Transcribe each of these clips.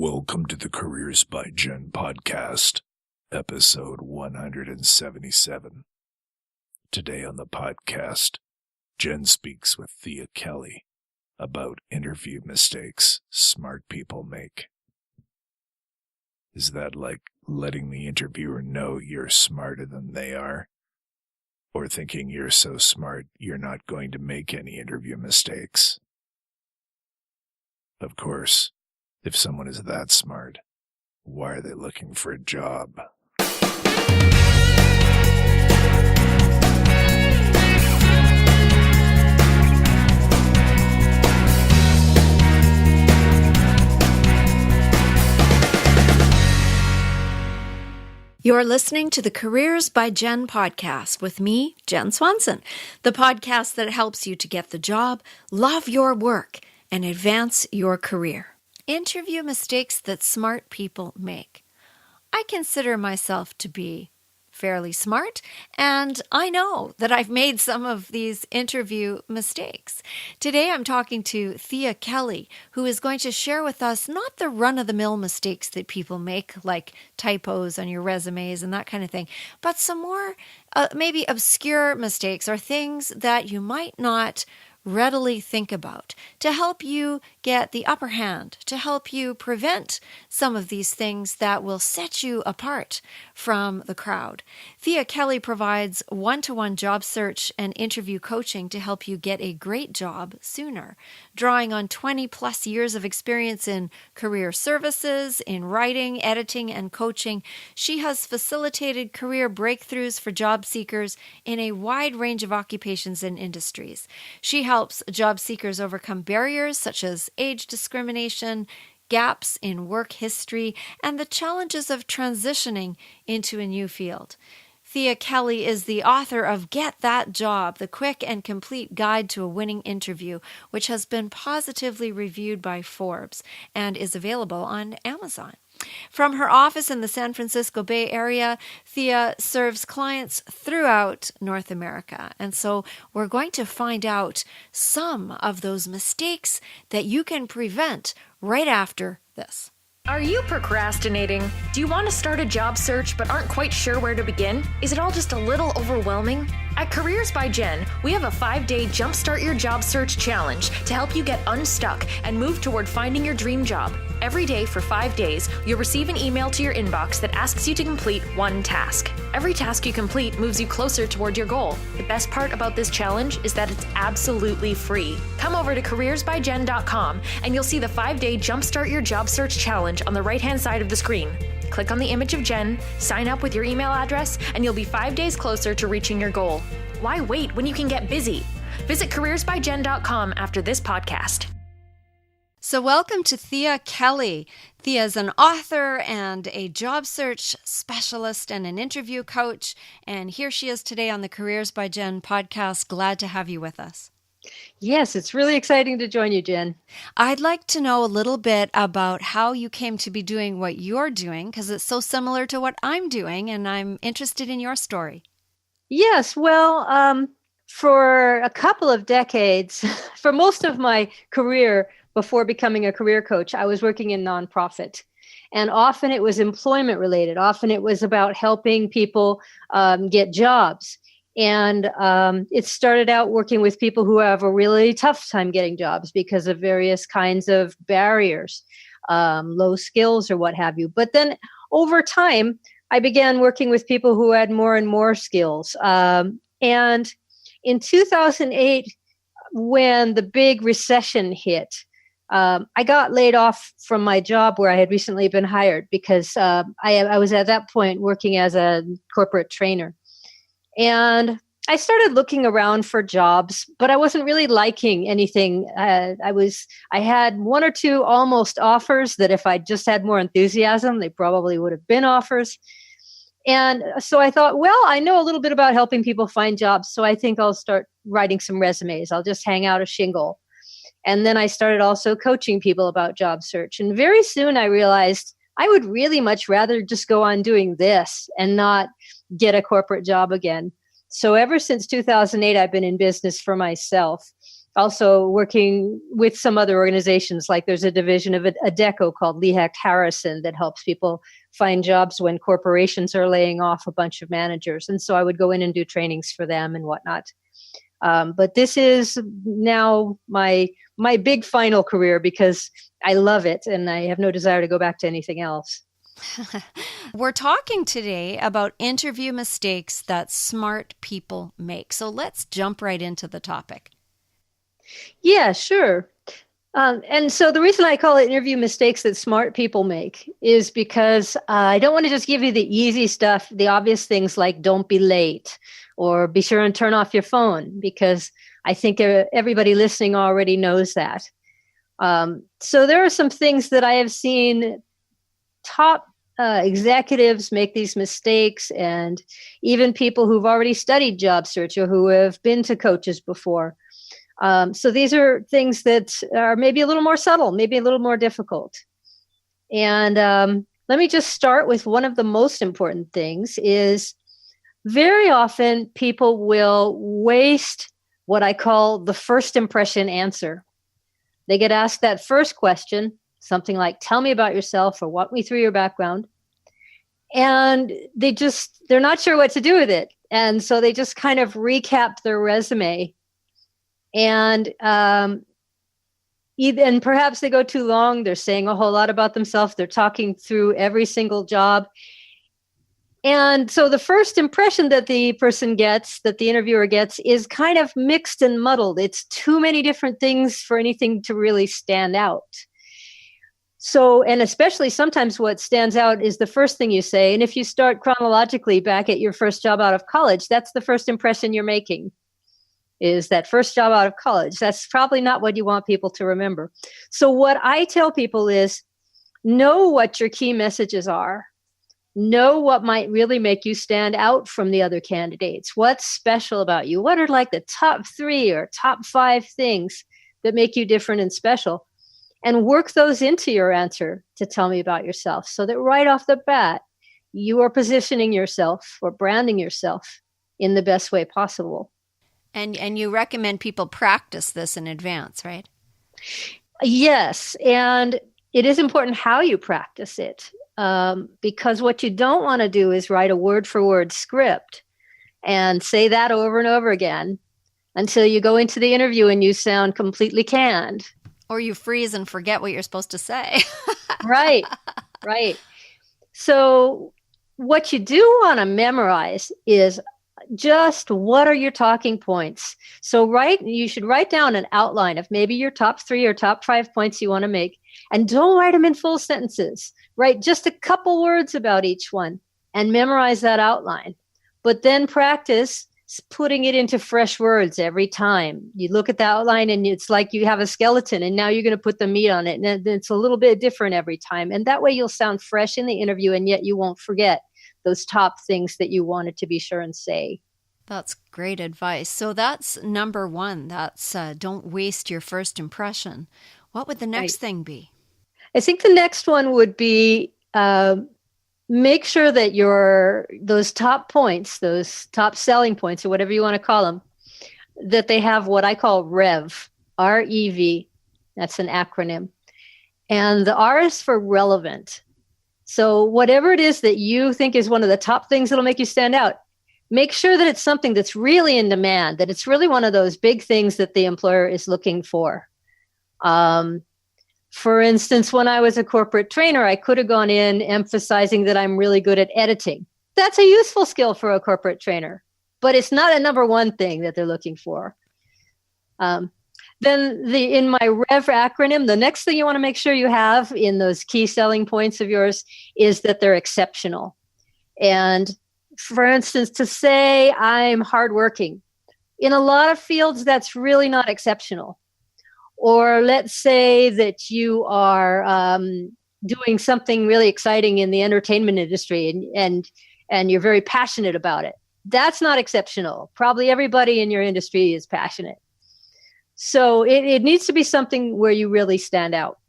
Welcome to the Careers by Jenn podcast, episode 177. Today on the podcast, Jenn speaks with Thea Kelley about interview mistakes smart people make. Is that like letting the interviewer know you're smarter than they are? Or thinking you're so smart you're not going to make any interview mistakes? Of course, if someone is that smart, why are they looking for a job? You're listening to the Careers by Jenn podcast with me, Jenn Swanson, the podcast that helps you to get the job, love your work, and advance your career. Interview mistakes that smart people make. I consider myself to be fairly smart, and I know that I've made some of these interview mistakes. Today I'm talking to Thea Kelley, who is going to share with us not the run-of-the-mill mistakes that people make, like typos on your resumes and that kind of thing, but some more maybe obscure mistakes or things that you might not readily think about to help you get the upper hand, to help you prevent some of these things that will set you apart from the crowd. Thea Kelley provides one-to-one job search and interview coaching to help you get a great job sooner. Drawing on 20 plus years of experience in career services, in writing, editing, and coaching, she has facilitated career breakthroughs for job seekers in a wide range of occupations and industries. She helps job seekers overcome barriers such as age discrimination, gaps in work history, and the challenges of transitioning into a new field. Thea Kelley is the author of Get That Job, the quick and complete guide to a winning interview, which has been positively reviewed by Forbes and is available on Amazon. From her office in the San Francisco Bay Area, Thea serves clients throughout North America. And so we're going to find out some of those mistakes that you can prevent right after this. Are you procrastinating? Do you want to start a job search but aren't quite sure where to begin? Is it all just a little overwhelming? At Careers by Jenn, we have a 5-day Jumpstart Your Job Search Challenge to help you get unstuck and move toward finding your dream job. Every day for 5 days, you'll receive an email to your inbox that asks you to complete one task. Every task you complete moves you closer toward your goal. The best part about this challenge is that it's absolutely free. Come over to careersbyjenn.com and you'll see the 5-day Jumpstart Your Job Search Challenge on the right-hand side of the screen. Click on the image of Jenn, sign up with your email address, and you'll be 5 days closer to reaching your goal. Why wait when you can get busy? Visit careersbyjenn.com after this podcast. So welcome to Thea Kelley. Thea is an author and a job search specialist and an interview coach. And here she is today on the Careers by Jenn podcast. Glad to have you with us. Yes, it's really exciting to join you, Jenn. I'd like to know a little bit about how you came to be doing what you're doing, because it's so similar to what I'm doing, and I'm interested in your story. Yes, well, for a couple of decades, for most of my career before becoming a career coach, I was working in nonprofit. And often it was employment related. Often it was about helping people get jobs. And it started out working with people who have a really tough time getting jobs because of various kinds of barriers, low skills or what have you. But then over time, I began working with people who had more and more skills. And in 2008, when the big recession hit, I got laid off from my job where I had recently been hired because I was at that point working as a corporate trainer. And I started looking around for jobs, but I wasn't really liking anything. I had one or two almost offers that if I just had more enthusiasm, they probably would have been offers. And so I thought, well, I know a little bit about helping people find jobs, so I think I'll start writing some resumes. I'll just hang out a shingle. And then I started also coaching people about job search. And very soon I realized I would really much rather just go on doing this and not get a corporate job again. So ever since 2008, I've been in business for myself. also working with some other organizations, like there's a division of ADECO called Lee Hecht Harrison that helps people find jobs when corporations are laying off a bunch of managers. And so I would go in and do trainings for them and whatnot. But this is now my big final career because I love it and I have no desire to go back to anything else. We're talking today about interview mistakes that smart people make. So let's jump right into the topic. Yeah, sure. And so the reason I call it interview mistakes that smart people make is because I don't want to just give you the easy stuff, the obvious things like don't be late or be sure and turn off your phone, because I think everybody listening already knows that. So there are some things that I have seen top executives make these mistakes, and even people who've already studied job search or who have been to coaches before. So these are things that are maybe a little more subtle, maybe a little more difficult. And let me just start with one of the most important things is very often people will waste what I call the first impression answer. They get asked that first question, something like, tell me about yourself or walk me through your background. And they're not sure what to do with it. And so they just kind of recap their resume. And perhaps they go too long. They're saying a whole lot about themselves. They're talking through every single job. And so the first impression that the person gets, that the interviewer gets, is kind of mixed and muddled. It's too many different things for anything to really stand out. So, and especially sometimes what stands out is the first thing you say. And if you start chronologically back at your first job out of college, that's the first impression you're making, is that first job out of college. That's probably not what you want people to remember. So what I tell people is know what your key messages are. Know what might really make you stand out from the other candidates. What's special about you? What are like the top 3 or top 5 things that make you different and special? And work those into your answer to tell me about yourself, so that right off the bat, you are positioning yourself or branding yourself in the best way possible. And you recommend people practice this in advance, right? Yes. And it is important how you practice it, because what you don't want to do is write a word-for-word script and say that over and over again until you go into the interview and you sound completely canned. Or you freeze and forget what you're supposed to say. Right. So what you do want to memorize is just what are your talking points. So you should write down an outline of maybe your top 3 or top 5 points you want to make. And don't write them in full sentences. Write just a couple words about each one and memorize that outline. But then practice putting it into fresh words every time. You look at the outline and it's like you have a skeleton and now you're going to put the meat on it. And it's a little bit different every time. And that way you'll sound fresh in the interview and yet you won't forget those top things that you wanted to be sure and say. That's great advice. So that's number 1. That's don't waste your first impression. What would the next thing be? I think the next one would be make sure that those top points, those top selling points, or whatever you want to call them, that they have what I call REV, R-E-V. That's an acronym. And the R is for relevant. So whatever it is that you think is one of the top things that'll make you stand out, make sure that it's something that's really in demand, that it's really one of those big things that the employer is looking for. For instance, when I was a corporate trainer, I could have gone in emphasizing that I'm really good at editing. That's a useful skill for a corporate trainer, but it's not a number 1 thing that they're looking for. Then in my REV acronym, the next thing you want to make sure you have in those key selling points of yours is that they're exceptional. And for instance, to say I'm hardworking, in a lot of fields, that's really not exceptional. Or let's say that you are doing something really exciting in the entertainment industry and you're very passionate about it. That's not exceptional. Probably everybody in your industry is passionate. So it needs to be something where you really stand out.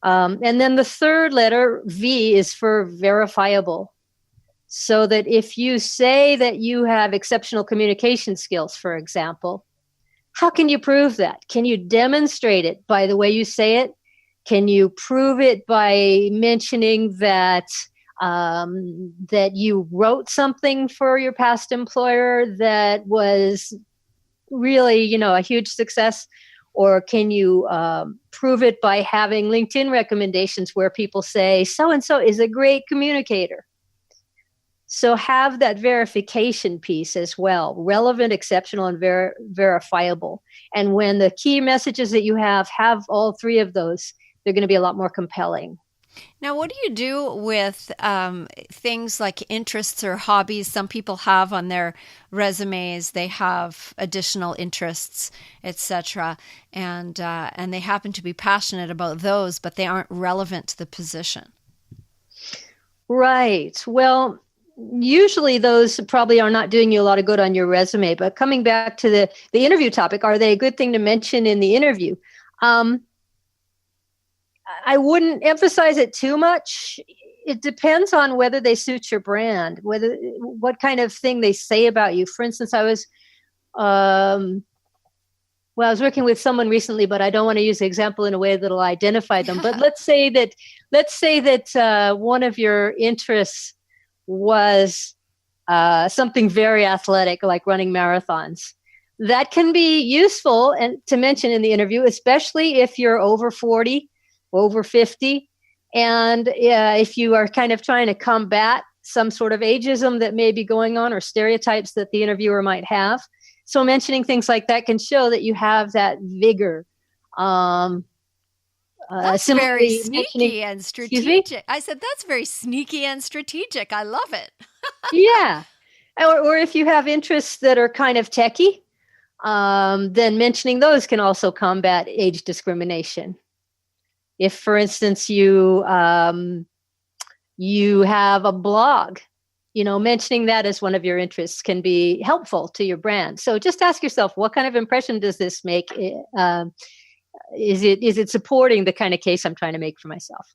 And then the third letter, V, is for verifiable. So that if you say that you have exceptional communication skills, for example, How can you prove that? Can you demonstrate it by the way you say it? Can you prove it by mentioning that that you wrote something for your past employer that was really, a huge success? Or can you prove it by having LinkedIn recommendations where people say, so-and-so is a great communicator? So have that verification piece as well, relevant, exceptional, and verifiable. And when the key messages that you have all three of those, they're going to be a lot more compelling. Now, what do you do with things like interests or hobbies? Some people have on their resumes, they have additional interests, etc., and they happen to be passionate about those, but they aren't relevant to the position. Right. Well, usually those probably are not doing you a lot of good on your resume. But coming back to the interview topic, are they a good thing to mention in the interview? I wouldn't emphasize it too much. It depends on whether they suit your brand, what kind of thing they say about you. For instance, I was working with someone recently, but I don't want to use the example in a way that'll identify them. But let's say that one of your interests was something very athletic, like running marathons. That can be useful and to mention in the interview, especially if you're over 40. Over 50. And if you are kind of trying to combat some sort of ageism that may be going on or stereotypes that the interviewer might have. So mentioning things like that can show that you have that vigor. That's very sneaky and strategic. I said, that's very sneaky and strategic. I love it. Yeah. Or if you have interests that are kind of techie, then mentioning those can also combat age discrimination. If, for instance, you have a blog, mentioning that as one of your interests can be helpful to your brand. So just ask yourself, what kind of impression does this make? Is it supporting the kind of case I'm trying to make for myself?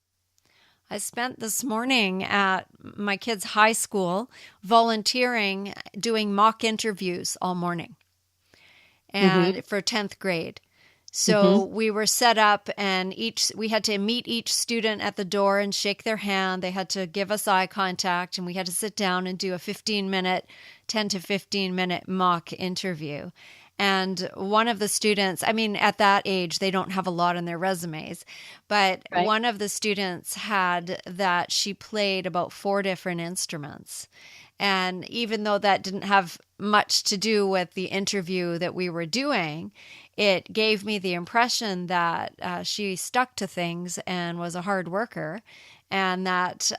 I spent this morning at my kids' high school volunteering, doing mock interviews all morning, and for 10th grade. So we were set up and we had to meet each student at the door and shake their hand. They had to give us eye contact and we had to sit down and do a 10 to 15 minute mock interview. And one of the students, at that age, they don't have a lot on their resumes, but right. One of the students had that she played about 4 different instruments. And even though that didn't have much to do with the interview that we were doing, it gave me the impression that she stuck to things and was a hard worker, and that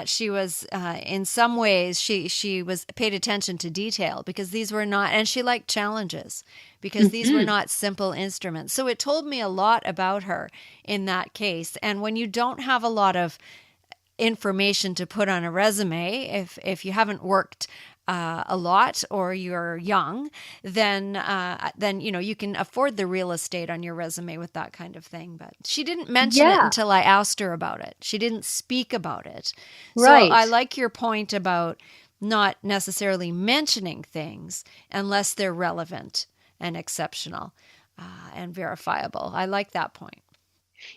she was in some ways she was paid attention to detail, because these were not, and she liked challenges because these were not simple instruments. So it told me a lot about her in that case. And when you don't have a lot of information to put on a resume, if you haven't worked a lot or you're young, then you can afford the real estate on your resume with that kind of thing. But she didn't mention it until I asked her about it. She didn't speak about it. Right. So I like your point about not necessarily mentioning things unless they're relevant and exceptional and verifiable. I like that point.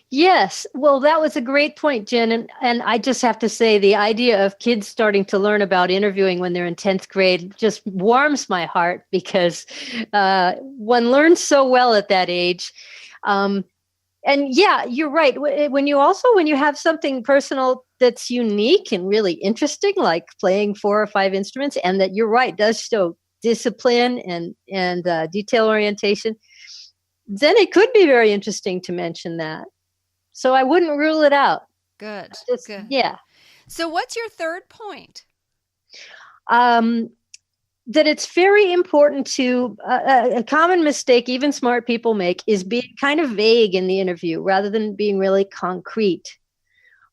Yes. Well, that was a great point, Jen. And I just have to say, the idea of kids starting to learn about interviewing when they're in 10th grade just warms my heart, because one learns so well at that age. And yeah, you're right. When you have something personal that's unique and really interesting, like playing 4 or 5 instruments, and that, you're right, does show discipline and detail orientation, then it could be very interesting to mention that. So I wouldn't rule it out. Good. Good. Yeah. So what's your third point? That it's very important to, a common mistake even smart people make is being kind of vague in the interview rather than being really concrete.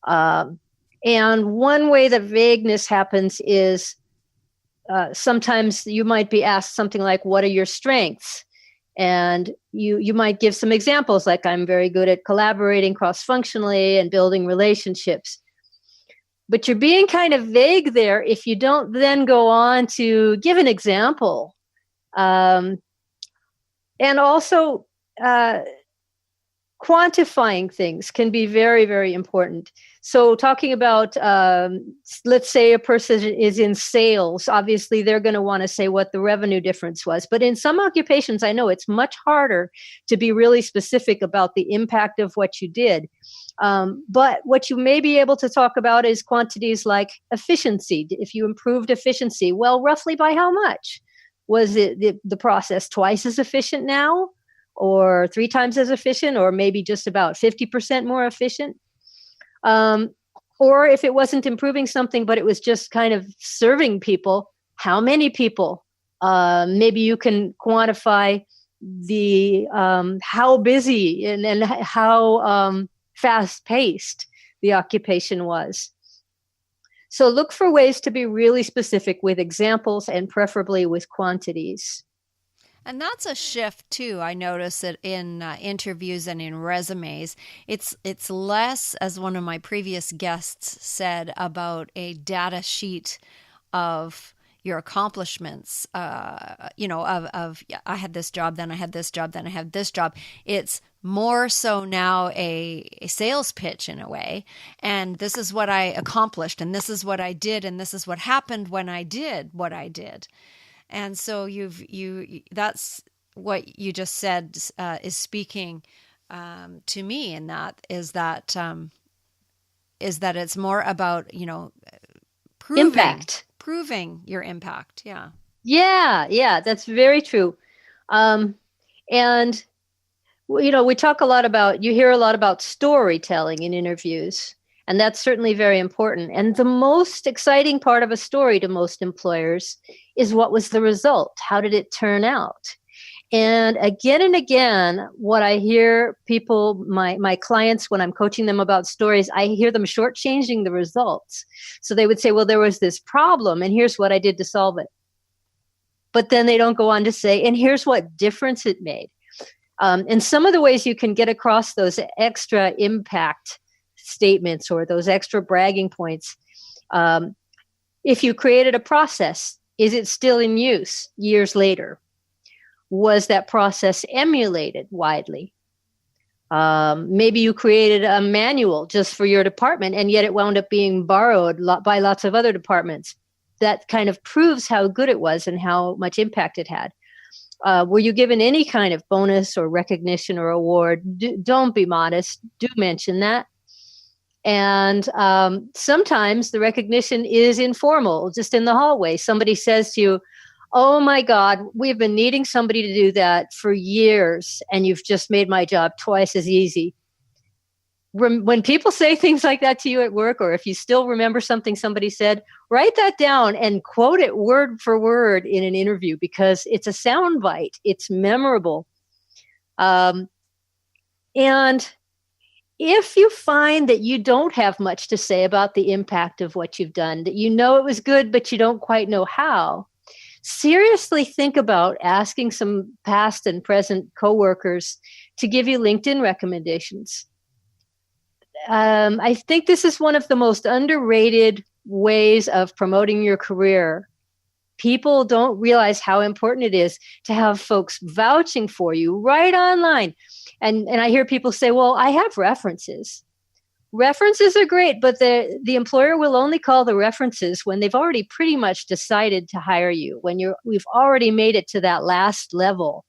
And one way that vagueness happens is sometimes you might be asked something like, what are your strengths? And you might give some examples, like, I'm very good at collaborating cross-functionally and building relationships. But you're being kind of vague there if you don't then go on to give an example. And also, quantifying things can be very, very important. So talking about, let's say a person is in sales, obviously they're going to want to say what the revenue difference was. But in some occupations, I know it's much harder to be really specific about the impact of what you did. But what you may be able to talk about is quantities like efficiency. If you improved efficiency, well, roughly by how much? Was it the process twice as efficient now? Or 3 times as efficient, or maybe just about 50% more efficient? Or if it wasn't improving something, but it was just kind of serving people, how many people? Maybe you can quantify the how busy and how fast-paced the occupation was. So look for ways to be really specific with examples and preferably with quantities. And that's a shift too. I notice it in interviews and in resumes. It's less, as one of my previous guests said, about a data sheet of your accomplishments. Of I had this job, then I had this job, then I had this job. It's more so now a sales pitch in a way. And this is what I accomplished, and this is what I did, and this is what happened when I did what I did. And so that's what you just said is speaking to me, and that is that it's more about, proving your impact. Yeah. Yeah, that's very true. And we talk a lot about, you hear a lot about storytelling in interviews, and that's certainly very important. And the most exciting part of a story to most employers is what was the result? How did it turn out? And again, what I hear people, my clients, when I'm coaching them about stories, I hear them shortchanging the results. So they would say, well, there was this problem, and here's what I did to solve it. But then they don't go on to say, and here's what difference it made. And some of the ways you can get across those extra impact statements or those extra bragging points. If you created a process, is it still in use years later? Was that process emulated widely? Maybe you created a manual just for your department, and yet it wound up being borrowed by lots of other departments. That kind of proves how good it was and how much impact it had. Were you given any kind of bonus or recognition or award? Don't be modest. Do mention that. And sometimes the recognition is informal, just in the hallway. Somebody says to you, oh my God, we've been needing somebody to do that for years, and you've just made my job twice as easy. When people say things like that to you at work, or if you still remember something somebody said, write that down and quote it word for word in an interview, because it's a soundbite. It's memorable. And if you find that you don't have much to say about the impact of what you've done, that you know it was good, but you don't quite know how, seriously think about asking some past and present coworkers to give you LinkedIn recommendations. I think this is one of the most underrated ways of promoting your career. People don't realize how important it is to have folks vouching for you right online. And I hear people say, well, I have references. References are great, but the employer will only call the references when they've already pretty much decided to hire you, when we've already made it to that last level.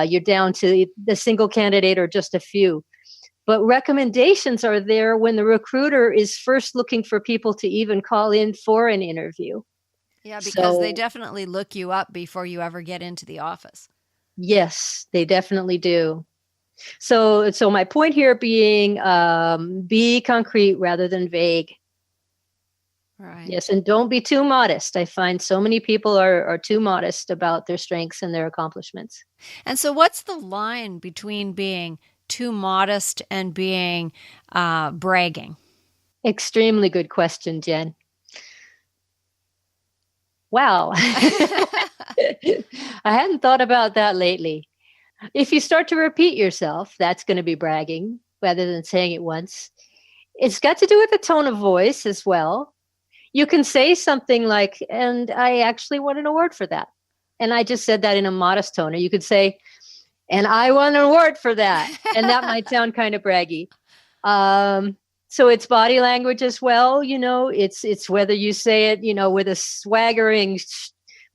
You're down to the single candidate or just a few. But recommendations are there when the recruiter is first looking for people to even call in for an interview. Yeah, because they definitely look you up before you ever get into the office. Yes, they definitely do. So my point here being, be concrete rather than vague. Right. Yes, and don't be too modest. I find so many people are too modest about their strengths and their accomplishments. And so what's the line between being too modest and being bragging? Extremely good question, Jen. Wow. I hadn't thought about that lately. If you start to repeat yourself, that's going to be bragging rather than saying it once. It's got to do with the tone of voice as well. You can say something like, and I actually won an award for that. And I just said that in a modest tone. Or you could say, And I won an award for that. And that might sound kind of braggy. So it's body language as well. It's whether you say it, with a swaggering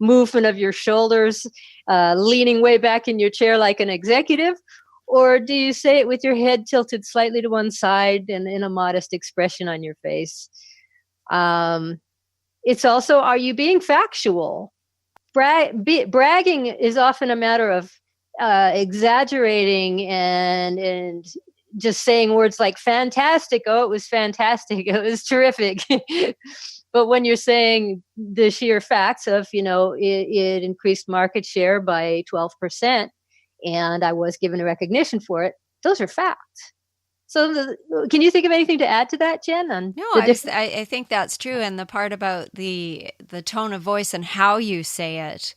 movement of your shoulders, leaning way back in your chair like an executive, or do you say it with your head tilted slightly to one side and in a modest expression on your face? It's also, are you being factual? Bragging is often a matter of exaggerating and just saying words like fantastic. Oh, it was fantastic. It was terrific. But when you're saying the sheer facts of, it increased market share by 12% and I was given a recognition for it, those are facts. So can you think of anything to add to that, Jen? No, I think that's true. And the part about the tone of voice and how you say it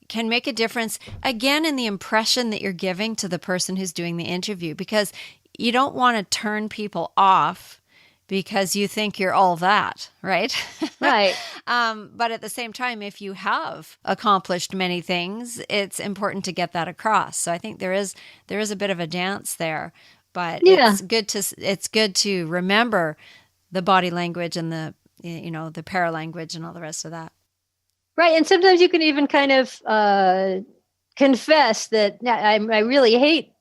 can make a difference, again, in the impression that you're giving to the person who's doing the interview, because you don't want to turn people off because you think you're all that, right? Right. But at the same time, if you have accomplished many things, it's important to get that across. So I think there is a bit of a dance there, but it's good to remember the body language and the paralanguage and all the rest of that. Right. And sometimes you can even kind of confess that I really hate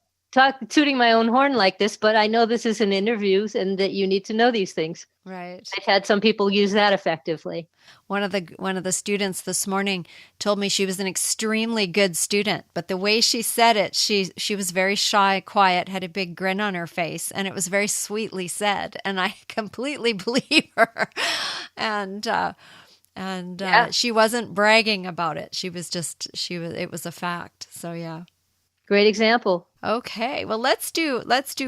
tooting my own horn like this, but I know this is an interview and that you need to know these things. Right. I've had some people use that effectively. One of the students this morning told me she was an extremely good student, but the way she said it, she was very shy, quiet, had a big grin on her face, and it was very sweetly said. And I completely believe her. And she wasn't bragging about it. It was a fact. So yeah. Great example. Okay. Well, let's do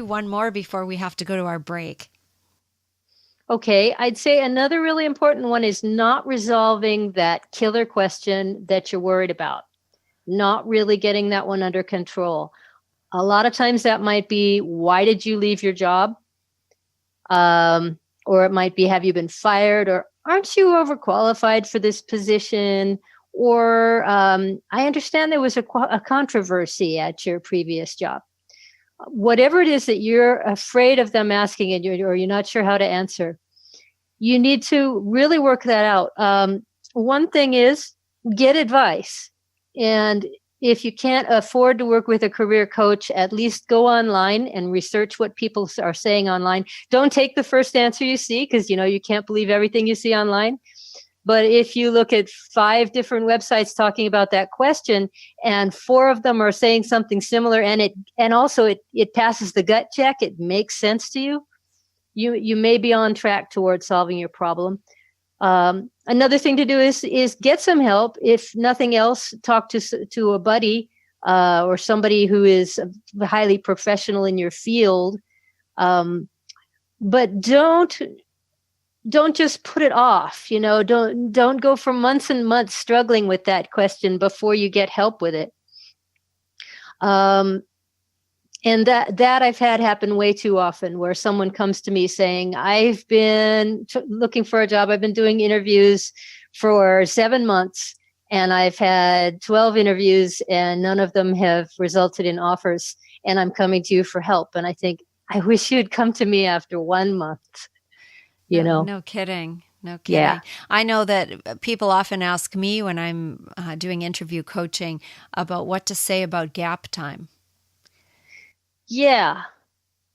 one more before we have to go to our break. Okay. I'd say another really important one is not resolving that killer question that you're worried about. Not really getting that one under control. A lot of times that might be, why did you leave your job? Or it might be, have you been fired? Or aren't you overqualified for this position? Or I understand there was a controversy at your previous job. Whatever it is that you're afraid of them asking and or you're not sure how to answer, you need to really work that out. One thing is get advice. And if you can't afford to work with a career coach, at least go online and research what people are saying online. Don't take the first answer you see because, you can't believe everything you see online. But if you look at 5 different websites talking about that question and 4 of them are saying something similar and also it passes the gut check, it makes sense to you, you may be on track towards solving your problem. Another thing to do is get some help. If nothing else, talk to a buddy or somebody who is highly professional in your field. But don't just put it off. Don't go for months and months struggling with that question before you get help with it. And that I've had happen way too often, where someone comes to me saying, I've been looking for a job. I've been doing interviews for 7 months and I've had 12 interviews and none of them have resulted in offers. And I'm coming to you for help. And I think, I wish you'd come to me after 1 month. No kidding. No kidding. Yeah. I know that people often ask me when I'm doing interview coaching about what to say about gap time. Yeah.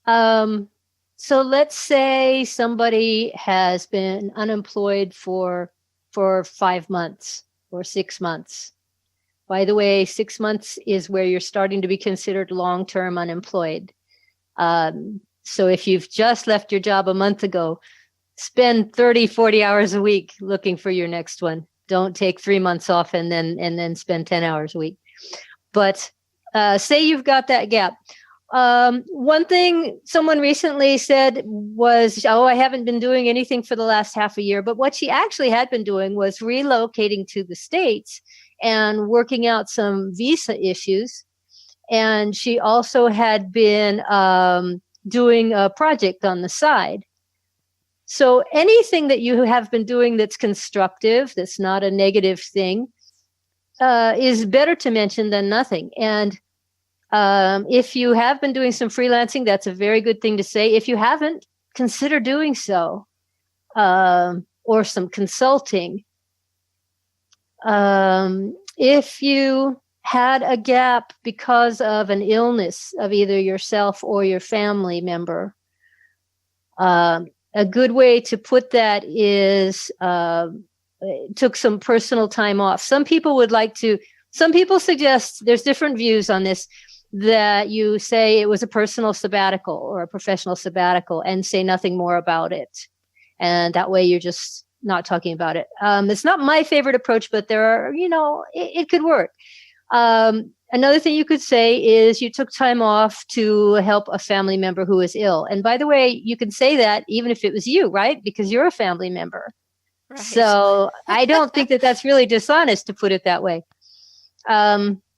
So let's say somebody has been unemployed for 5 months or 6 months. By the way, 6 months is where you're starting to be considered long-term unemployed. So if you've just left your job a month ago, spend 30, 40 hours a week looking for your next one. Don't take 3 months off and then spend 10 hours a week. But say you've got that gap. One thing someone recently said was, I haven't been doing anything for the last half a year. But what she actually had been doing was relocating to the States and working out some visa issues. And she also had been doing a project on the side. So anything that you have been doing that's constructive, that's not a negative thing, is better to mention than nothing. And If you have been doing some freelancing, that's a very good thing to say. If you haven't, consider doing so, or some consulting. If you had a gap because of an illness of either yourself or your family member, a good way to put that is took some personal time off. Some people suggest, there's different views on this, that you say it was a personal sabbatical or a professional sabbatical and say nothing more about it. And that way you're just not talking about it. It's not my favorite approach, but there are, it could work. Another thing you could say is you took time off to help a family member who is ill. And by the way, you can say that even if it was you, right? Because you're a family member. Right. So I don't think that that's really dishonest to put it that way.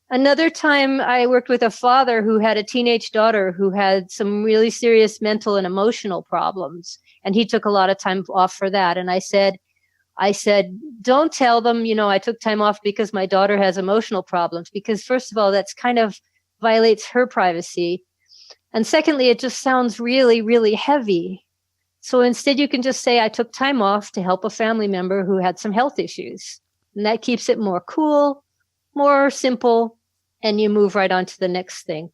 Another time I worked with a father who had a teenage daughter who had some really serious mental and emotional problems. And he took a lot of time off for that. And I said, don't tell them, I took time off because my daughter has emotional problems, because first of all, that's kind of violates her privacy. And secondly, it just sounds really, really heavy. So instead you can just say, I took time off to help a family member who had some health issues. And that keeps it more cool, more simple, and you move right on to the next thing.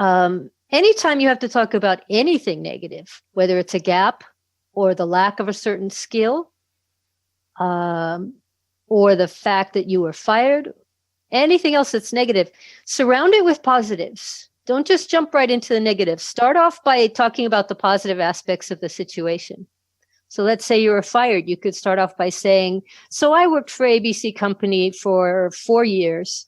Anytime you have to talk about anything negative, whether it's a gap or the lack of a certain skill, or the fact that you were fired, anything else that's negative, surround it with positives. Don't just jump right into the negative. Start off by talking about the positive aspects of the situation. So let's say you were fired. You could start off by saying, so I worked for ABC Company for 4 years.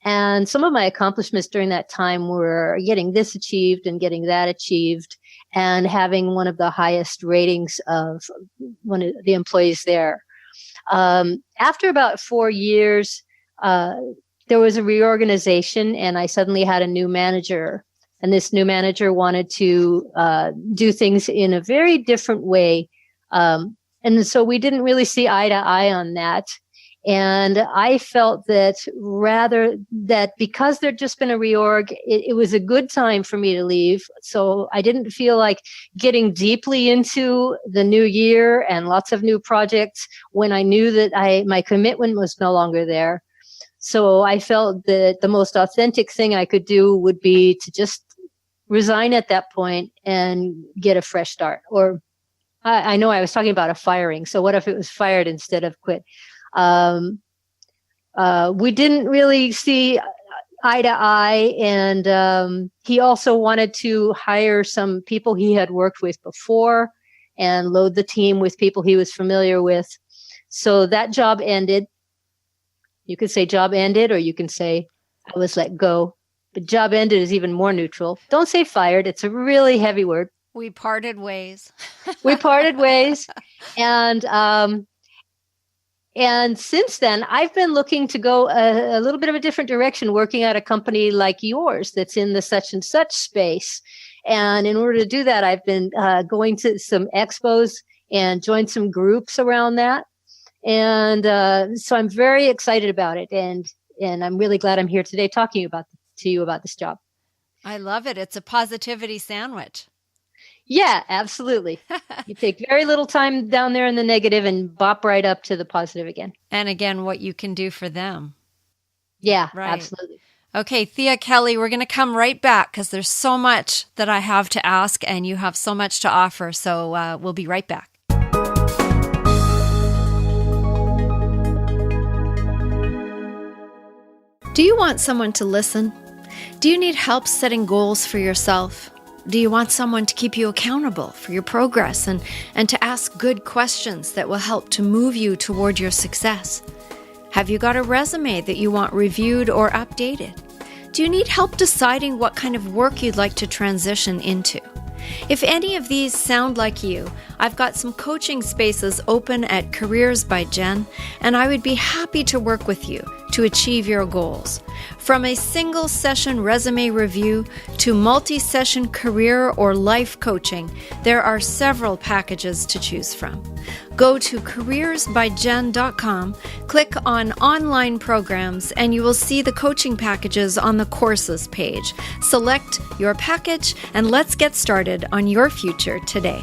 And some of my accomplishments during that time were getting this achieved and getting that achieved and having one of the highest ratings of one of the employees there. After about 4 years, there was a reorganization and I suddenly had a new manager. And this new manager wanted to do things in a very different way. And so we didn't really see eye to eye on that. And I felt that because there'd just been a reorg, it was a good time for me to leave. So I didn't feel like getting deeply into the new year and lots of new projects when I knew that my commitment was no longer there. So I felt that the most authentic thing I could do would be to just resign at that point and get a fresh start. Or I know I was talking about a firing. So what if it was fired instead of quit? We didn't really see eye to eye, and he also wanted to hire some people he had worked with before and load the team with people he was familiar with. So that job ended. You could say job ended, or you can say I was let go. But job ended is even more neutral. Don't say fired. It's a really heavy word. We parted ways. We parted ways. And since then, I've been looking to go a little bit of a different direction, working at a company like yours that's in the such and such space. And in order to do that, I've been going to some expos and joined some groups around that. And so I'm very excited about it. And I'm really glad I'm here today talking to you about this job. I love it. It's a positivity sandwich. Yeah, absolutely. You take very little time down there in the negative and bop right up to the positive again. And again, what you can do for them. Yeah, right. Absolutely. Okay, Thea Kelley, we're going to come right back because there's so much that I have to ask and you have so much to offer. So we'll be right back. Do you want someone to listen? Do you need help setting goals for yourself? Do you want someone to keep you accountable for your progress and to ask good questions that will help to move you toward your success? Have you got a resume that you want reviewed or updated? Do you need help deciding what kind of work you'd like to transition into? If any of these sound like you, I've got some coaching spaces open at Careers by Jenn, and I would be happy to work with you to achieve your goals. From a single session resume review to multi-session career or life coaching, there are several packages to choose from. Go to careersbyjen.com, click on online programs, and you will see the coaching packages on the courses page. Select your package and let's get started on your future today.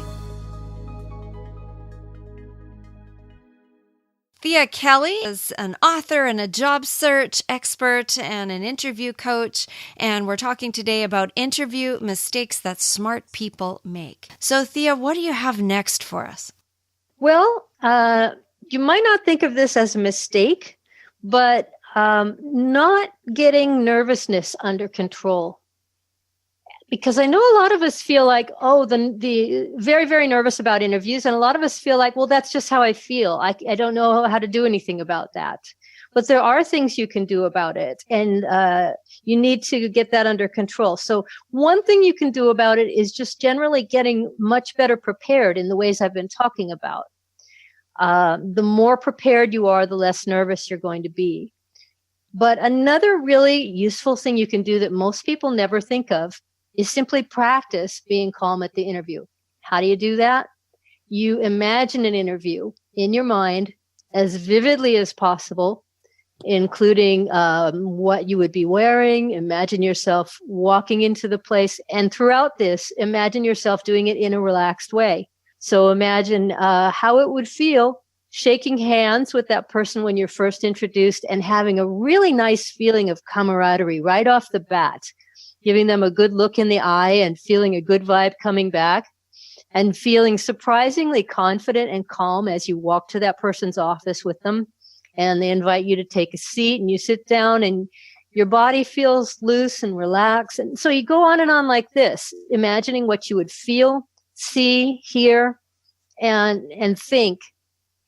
Thea Kelley is an author and a job search expert and an interview coach, and we're talking today about interview mistakes that smart people make. So, Thea, what do you have next for us? Well, you might not think of this as a mistake, but not getting nervousness under control. Because I know a lot of us feel like, the very, very nervous about interviews. And a lot of us feel like, well, that's just how I feel. I don't know how to do anything about that. But there are things you can do about it. And you need to get that under control. So one thing you can do about it is just generally getting much better prepared in the ways I've been talking about. The more prepared you are, the less nervous you're going to be. But another really useful thing you can do that most people never think of is simply practice being calm at the interview. How do you do that? You imagine an interview in your mind as vividly as possible, including what you would be wearing. Imagine yourself walking into the place. And throughout this, imagine yourself doing it in a relaxed way. So imagine how it would feel shaking hands with that person when you're first introduced and having a really nice feeling of camaraderie right off the bat. Giving them a good look in the eye and feeling a good vibe coming back and feeling surprisingly confident and calm as you walk to that person's office with them. And they invite you to take a seat and you sit down and your body feels loose and relaxed. And so you go on and on like this, imagining what you would feel, see, hear, and think.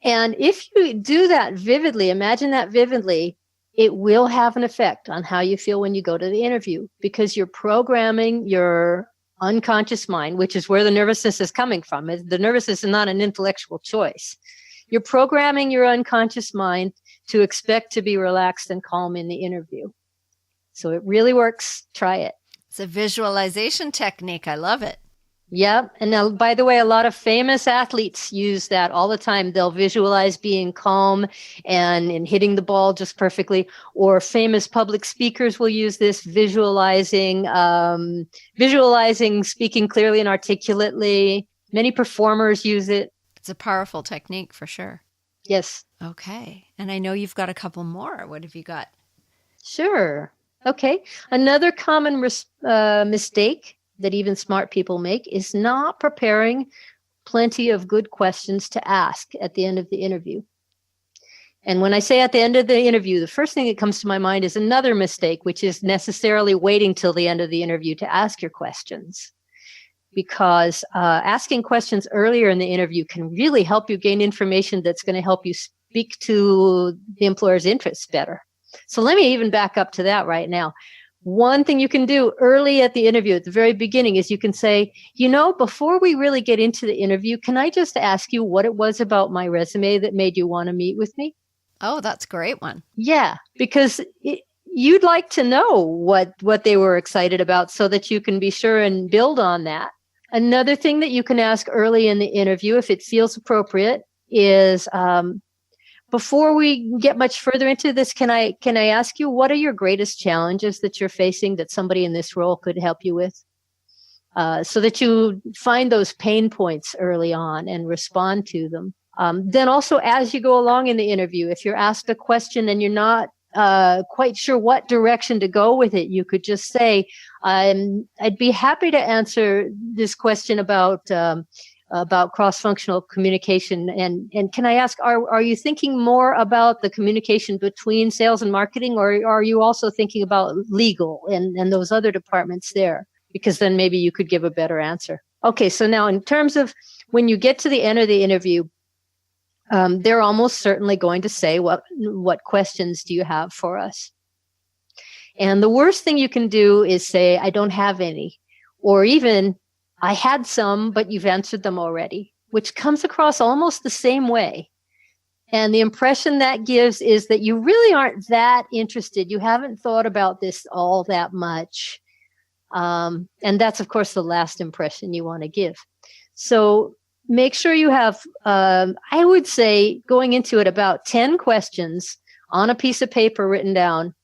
And if you do that vividly, imagine that vividly, it will have an effect on how you feel when you go to the interview because you're programming your unconscious mind, which is where the nervousness is coming from. The nervousness is not an intellectual choice. You're programming your unconscious mind to expect to be relaxed and calm in the interview. So it really works. Try it. It's a visualization technique. I love it. Yep. And now, by the way, a lot of famous athletes use that all the time. They'll visualize being calm and hitting the ball just perfectly. Or famous public speakers will use this, visualizing speaking clearly and articulately. Many performers use it. It's a powerful technique for sure. Yes. Okay. And I know you've got a couple more. What have you got? Sure. Okay. Another common mistake that even smart people make is not preparing plenty of good questions to ask at the end of the interview. And when I say at the end of the interview, the first thing that comes to my mind is another mistake, which is necessarily waiting till the end of the interview to ask your questions. Because asking questions earlier in the interview can really help you gain information that's going to help you speak to the employer's interests better. So let me even back up to that right now. One thing you can do early at the interview, at the very beginning, is you can say, before we really get into the interview, can I just ask you what it was about my resume that made you want to meet with me? Oh, that's a great one. Yeah, because you'd like to know what they were excited about so that you can be sure and build on that. Another thing that you can ask early in the interview, if it feels appropriate, is before we get much further into this, can I ask you, what are your greatest challenges that you're facing that somebody in this role could help you with? So that you find those pain points early on and respond to them. Then also, as you go along in the interview, if you're asked a question and you're not quite sure what direction to go with it, you could just say, I'd be happy to answer this question about cross-functional communication. And can I ask, are you thinking more about the communication between sales and marketing, or are you also thinking about legal and those other departments there? Because then maybe you could give a better answer. Okay, so now in terms of when you get to the end of the interview, they're almost certainly going to say, what questions do you have for us? And the worst thing you can do is say, I don't have any, or even, I had some, but you've answered them already, which comes across almost the same way. And the impression that gives is that you really aren't that interested. You haven't thought about this all that much. And that's, of course, the last impression you want to give. So make sure you have, I would say, going into it, about 10 questions on a piece of paper written down.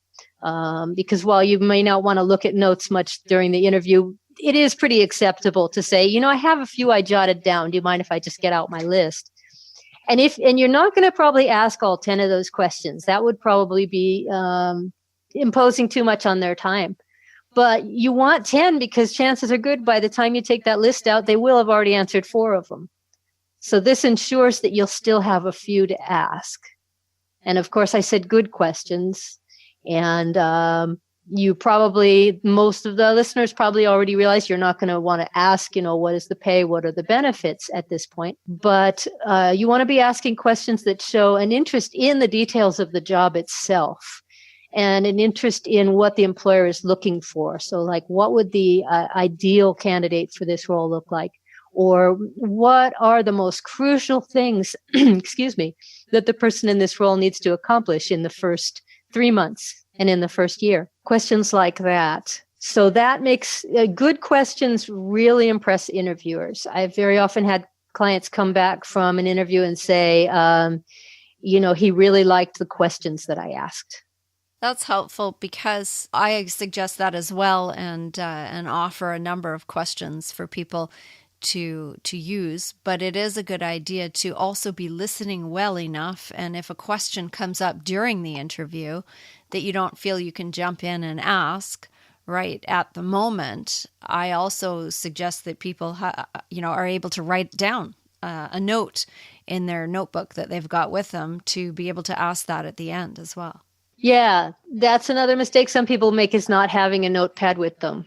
Because while you may not want to look at notes much during the interview, it is pretty acceptable to say, I have a few I jotted down. Do you mind if I just get out my list? And you're not going to probably ask all 10 of those questions. That would probably be imposing too much on their time. But you want 10 because chances are good by the time you take that list out, they will have already answered 4 of them. So this ensures that you'll still have a few to ask. And of course, I said good questions. And most of the listeners probably already realize you're not going to want to ask, what is the pay? What are the benefits at this point? But you want to be asking questions that show an interest in the details of the job itself and an interest in what the employer is looking for. So like, what would the ideal candidate for this role look like? Or what are the most crucial things, that the person in this role needs to accomplish in the first 3 months and in the first year? Questions like that. So that makes good questions really impress interviewers. I've very often had clients come back from an interview and say, he really liked the questions that I asked. That's helpful because I suggest that as well, and offer a number of questions for people to use. But it is a good idea to also be listening well enough. And if a question comes up during the interview that you don't feel you can jump in and ask right at the moment, I also suggest that people are able to write down a note in their notebook that they've got with them to be able to ask that at the end as well. Yeah, that's another mistake some people make, is not having a notepad with them.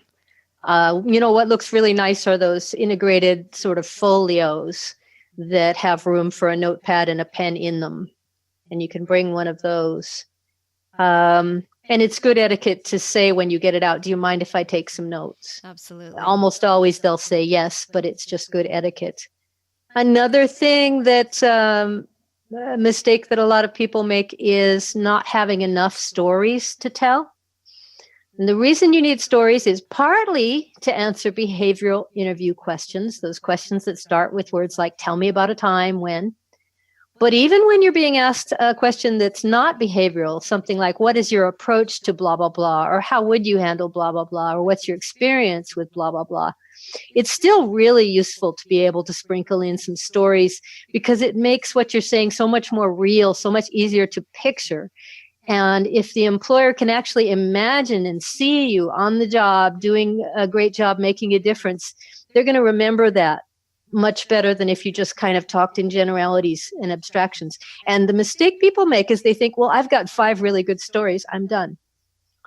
What looks really nice are those integrated sort of folios that have room for a notepad and a pen in them. And you can bring one of those. And it's good etiquette to say when you get it out, do you mind if I take some notes? Absolutely. Almost always they'll say yes, but it's just good etiquette. Another thing that a mistake that a lot of people make is not having enough stories to tell. And the reason you need stories is partly to answer behavioral interview questions, those questions that start with words like, tell me about a time when. But even when you're being asked a question that's not behavioral, something like, what is your approach to blah, blah, blah, or how would you handle blah, blah, blah, or what's your experience with blah, blah, blah, it's still really useful to be able to sprinkle in some stories, because it makes what you're saying so much more real, so much easier to picture. And if the employer can actually imagine and see you on the job, doing a great job, making a difference, they're going to remember that much better than if you just kind of talked in generalities and abstractions. And the mistake people make is they think, well, I've got 5 really good stories, I'm done.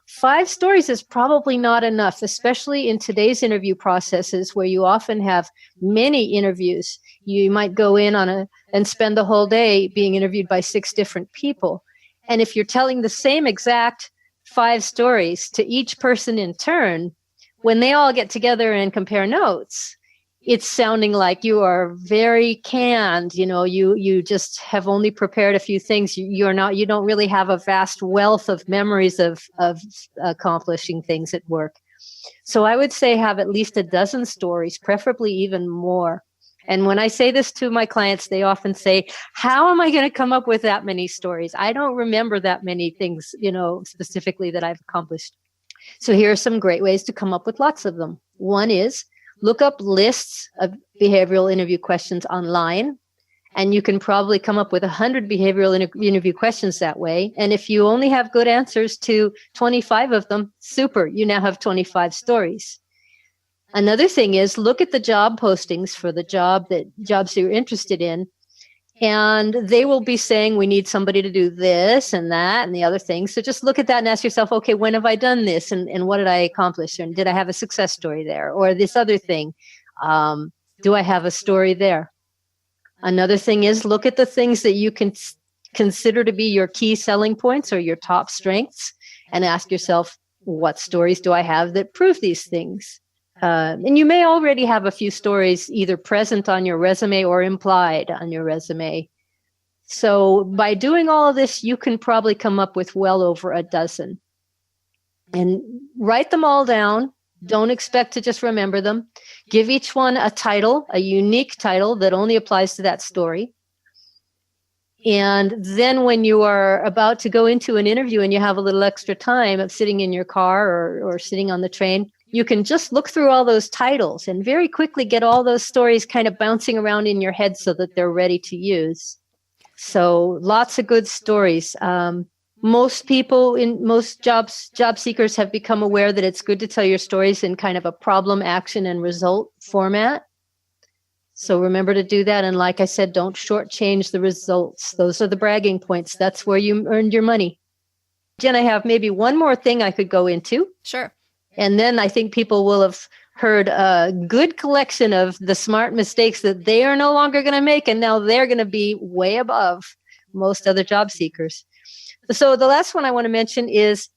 5 stories is probably not enough, especially in today's interview processes where you often have many interviews. You might go in and spend the whole day being interviewed by 6 different people. And if you're telling the same exact 5 stories to each person in turn, when they all get together and compare notes, it's sounding like you are very canned. You just have only prepared a few things. You don't really have a vast wealth of memories of accomplishing things at work. So I would say have at least a dozen stories, preferably even more. And when I say this to my clients, they often say, how am I going to come up with that many stories? I don't remember that many things, specifically that I've accomplished. So here are some great ways to come up with lots of them. One is look up lists of behavioral interview questions online, and you can probably come up with 100 behavioral interview questions that way. And if you only have good answers to 25 of them, super, you now have 25 stories. Another thing is look at the job postings for the jobs that you're interested in, and they will be saying we need somebody to do this and that and the other thing. So just look at that and ask yourself, okay, when have I done this, and what did I accomplish, and did I have a success story there, or this other thing? Do I have a story there? Another thing is look at the things that you can consider to be your key selling points or your top strengths, and ask yourself, what stories do I have that prove these things? And you may already have a few stories either present on your resume or implied on your resume. So by doing all of this, you can probably come up with well over a dozen. And write them all down. Don't expect to just remember them. Give each one a title, a unique title that only applies to that story. And then when you are about to go into an interview and you have a little extra time of sitting in your car or sitting on the train, you can just look through all those titles and very quickly get all those stories kind of bouncing around in your head so that they're ready to use. So lots of good stories. Most people in most job seekers have become aware that it's good to tell your stories in kind of a problem, action, and result format. So remember to do that. And like I said, don't shortchange the results. Those are the bragging points. That's where you earned your money. Jenn, I have maybe one more thing I could go into. Sure. And then I think people will have heard a good collection of the smart mistakes that they are no longer going to make. And now they're going to be way above most other job seekers. So the last one I want to mention is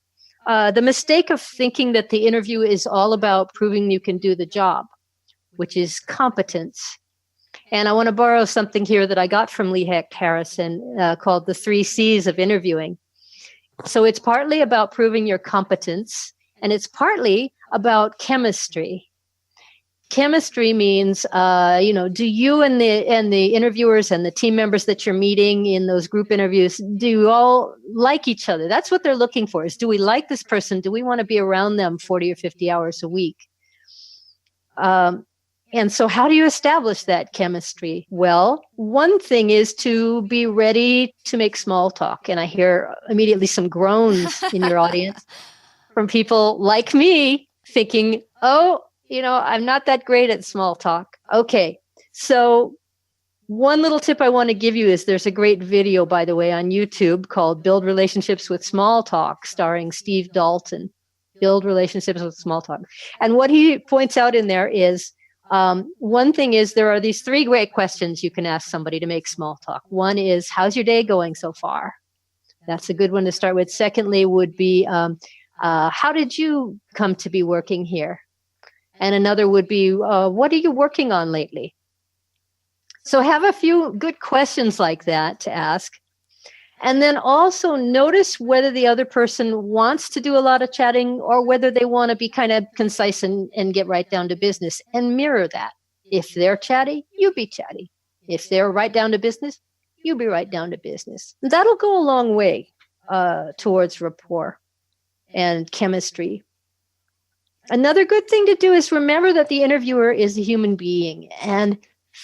the mistake of thinking that the interview is all about proving you can do the job, which is competence. And I want to borrow something here that I got from Lee Hecht Harrison called the 3 C's of interviewing. So it's partly about proving your competence, and it's partly about chemistry. Chemistry means, do you and the interviewers and the team members that you're meeting in those group interviews, do you all like each other? That's what they're looking for, is do we like this person? Do we want to be around them 40 or 50 hours a week? And so how do you establish that chemistry? Well, one thing is to be ready to make small talk. And I hear immediately some groans in your audience from people like me thinking, I'm not that great at small talk. Okay. So one little tip I want to give you is there's a great video, by the way, on YouTube called Build Relationships with Small Talk, starring Steve Dalton. Build Relationships with Small Talk. And what he points out in there is, one thing is there are these 3 great questions you can ask somebody to make small talk. One is, how's your day going so far? That's a good one to start with. Secondly would be, how did you come to be working here? And another would be, what are you working on lately? So have a few good questions like that to ask. And then also notice whether the other person wants to do a lot of chatting or whether they want to be kind of concise and get right down to business, and mirror that. If they're chatty, you be chatty. If they're right down to business, you be right down to business. That'll go a long way towards rapport and chemistry. Another good thing to do is remember that the interviewer is a human being, and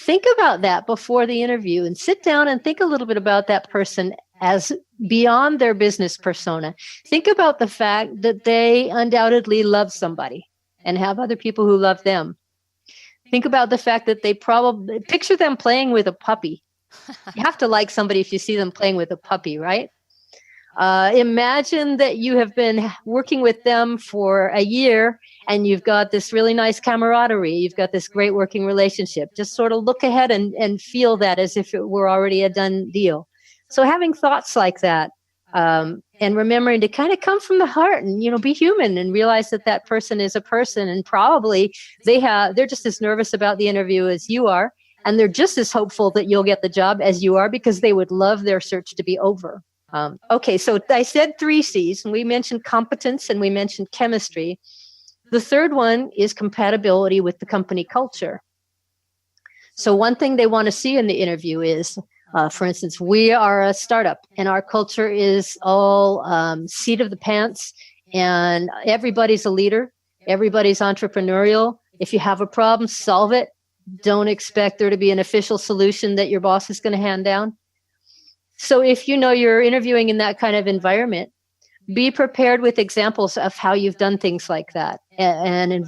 think about that before the interview, and sit down and think a little bit about that person as beyond their business persona. Think about the fact that they undoubtedly love somebody and have other people who love them. Think about the fact that they probably picture them playing with a puppy. You have to like somebody if you see them playing with a puppy, right? Imagine that you have been working with them for a year and you've got this really nice camaraderie. You've got this great working relationship. Just sort of look ahead and feel that as if it were already a done deal. So having thoughts like that, and remembering to kind of come from the heart and, be human and realize that that person is a person, and probably they're just as nervous about the interview as you are. And they're just as hopeful that you'll get the job as you are, because they would love their search to be over. Okay, so I said 3 C's, and we mentioned competence and we mentioned chemistry. The third one is compatibility with the company culture. So one thing they want to see in the interview is, for instance, we are a startup and our culture is all seat of the pants, and everybody's a leader. Everybody's entrepreneurial. If you have a problem, solve it. Don't expect there to be an official solution that your boss is going to hand down. So if you're interviewing in that kind of environment, be prepared with examples of how you've done things like that, and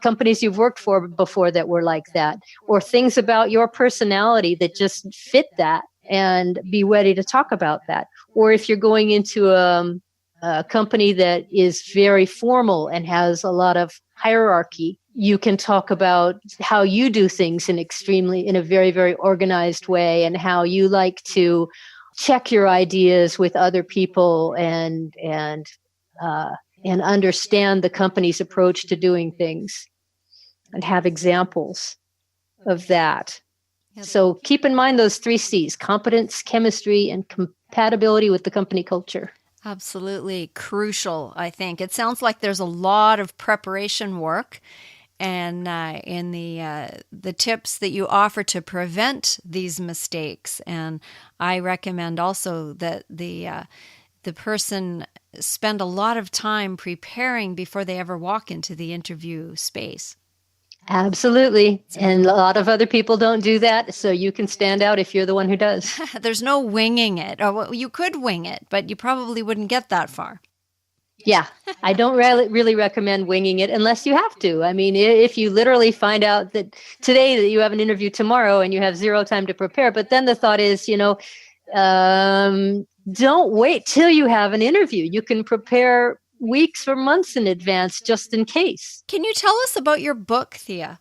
companies you've worked for before that were like that, or things about your personality that just fit that, and be ready to talk about that. Or if you're going into a company that is very formal and has a lot of hierarchy, you can talk about how you do things in a very, very organized way, and how you like to check your ideas with other people and understand the company's approach to doing things, and have examples of that. So keep in mind those 3 C's: competence, chemistry, and compatibility with the company culture. Absolutely crucial, I think. It sounds like there's a lot of preparation work, and in the tips that you offer to prevent these mistakes. And I recommend also that the person spend a lot of time preparing before they ever walk into the interview space. Absolutely. And a lot of other people don't do that, so you can stand out if you're the one who does. There's no winging it. Or well, you could wing it, but you probably wouldn't get that far. Yeah, I don't really recommend winging it unless you have to. I mean, if you literally find out that today that you have an interview tomorrow and you have 0 time to prepare, but then the thought is, don't wait till you have an interview. You can prepare weeks or months in advance just in case. Can you tell us about your book, Thea?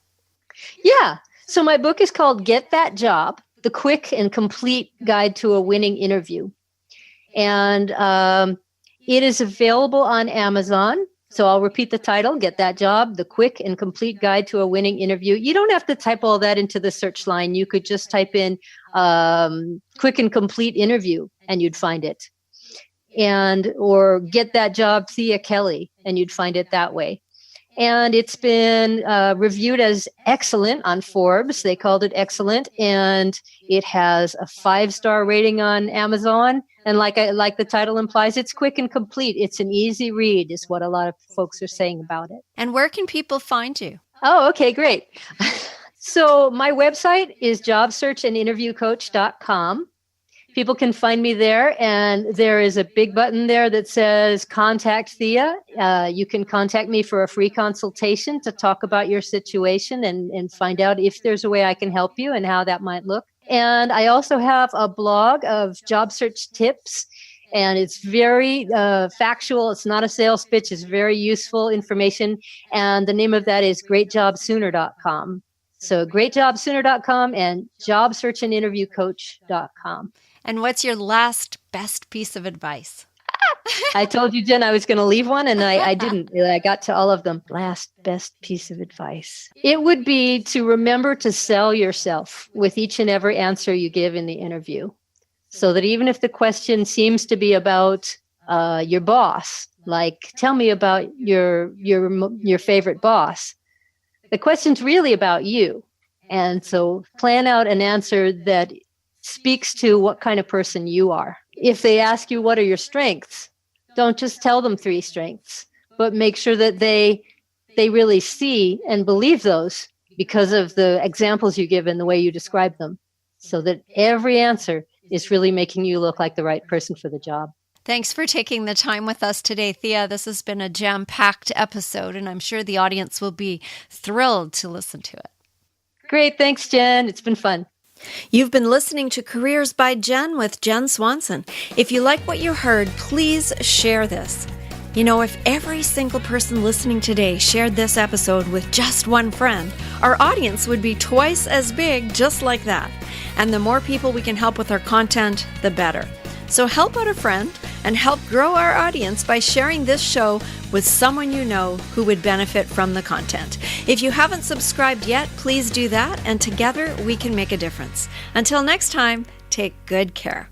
Yeah. So my book is called Get That Job, The Quick and Complete Guide to a Winning Interview. And it is available on Amazon. So I'll repeat the title, Get That Job, The Quick and Complete Guide to a Winning Interview. You don't have to type all that into the search line. You could just type in quick and complete interview and you'd find it. Or Get That Job, Thea Kelley, and you'd find it that way. And it's been reviewed as excellent on Forbes. They called it excellent. And it has a 5-star rating on Amazon. And like the title implies, it's quick and complete. It's an easy read, is what a lot of folks are saying about it. And where can people find you? Oh, okay, great. So my website is jobsearchandinterviewcoach.com. People can find me there, and there is a big button there that says Contact Thea. You can contact me for a free consultation to talk about your situation and find out if there's a way I can help you and how that might look. And I also have a blog of job search tips, and it's very factual. It's not a sales pitch. It's very useful information, and the name of that is greatjobsooner.com. So greatjobsooner.com and jobsearchandinterviewcoach.com. And what's your last best piece of advice? I told you, Jen, I was going to leave one, and I didn't. I got to all of them. Last best piece of advice. It would be to remember to sell yourself with each and every answer you give in the interview. So that even if the question seems to be about your boss, like tell me about your favorite boss, the question's really about you. And so plan out an answer that speaks to what kind of person you are. If they ask you, what are your strengths? Don't just tell them 3 strengths, but make sure that they really see and believe those because of the examples you give and the way you describe them, so that every answer is really making you look like the right person for the job. Thanks for taking the time with us today, Thea. This has been a jam-packed episode, and I'm sure the audience will be thrilled to listen to it. Great. Thanks, Jen. It's been fun. You've been listening to Careers by Jenn with Jenn Swanson. If you like what you heard, please share this. If every single person listening today shared this episode with just one friend, our audience would be twice as big just like that. And the more people we can help with our content, the better. So help out a friend and help grow our audience by sharing this show with someone you know who would benefit from the content. If you haven't subscribed yet, please do that, and together we can make a difference. Until next time, take good care.